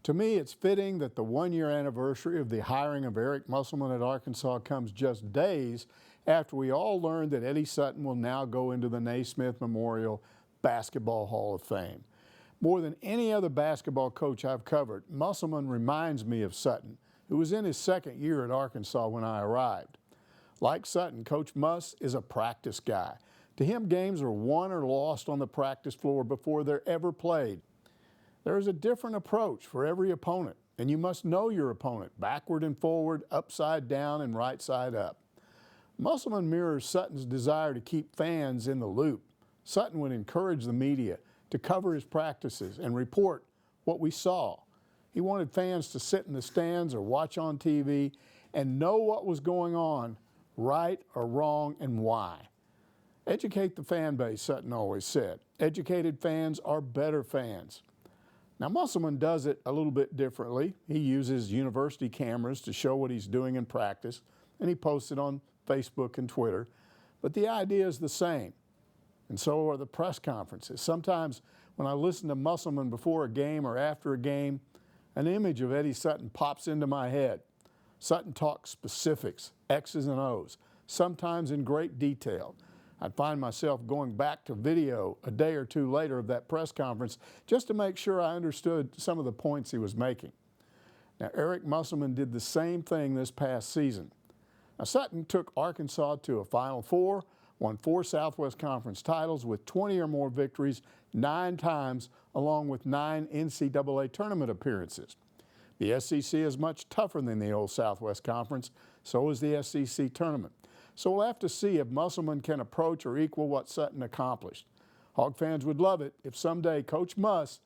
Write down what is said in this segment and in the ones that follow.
To me, it's fitting that the one-year anniversary of the hiring of Eric Musselman at Arkansas comes just days after we all learned that Eddie Sutton will now go into the Naismith Memorial Basketball Hall of Fame. More than any other basketball coach I've covered, Musselman reminds me of Sutton, who was in his second year at Arkansas when I arrived. Like Sutton, Coach Muss is a practice guy. To him, games are won or lost on the practice floor before they're ever played. There is a different approach for every opponent, and you must know your opponent backward and forward, upside down, and right side up. Musselman mirrors Sutton's desire to keep fans in the loop. Sutton would encourage the media to cover his practices and report what we saw. He wanted fans to sit in the stands or watch on TV and know what was going on, right or wrong, and why. Educate the fan base, Sutton always said. Educated fans are better fans. Now, Musselman does it a little bit differently. He uses university cameras to show what he's doing in practice, and he posts it on Facebook and Twitter. But the idea is the same, and so are the press conferences. Sometimes when I listen to Musselman before a game or after a game, an image of Eddie Sutton pops into my head. Sutton talks specifics, X's and O's, sometimes in great detail. I'd find myself going back to video a day or two later of that press conference just to make sure I understood some of the points he was making. Now, Eric Musselman did the same thing this past season. Now, Sutton took Arkansas to a Final Four, won 4 Southwest Conference titles with 20 or more victories 9 times, along with 9 NCAA tournament appearances. The SEC is much tougher than the old Southwest Conference, so is the SEC tournament. So we'll have to see if Musselman can approach or equal what Sutton accomplished. Hog fans would love it if someday Coach Muss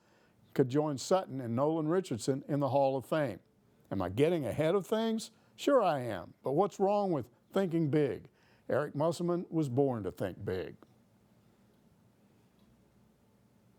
could join Sutton and Nolan Richardson in the Hall of Fame. Am I getting ahead of things? Sure I am, but what's wrong with thinking big? Eric Musselman was born to think big.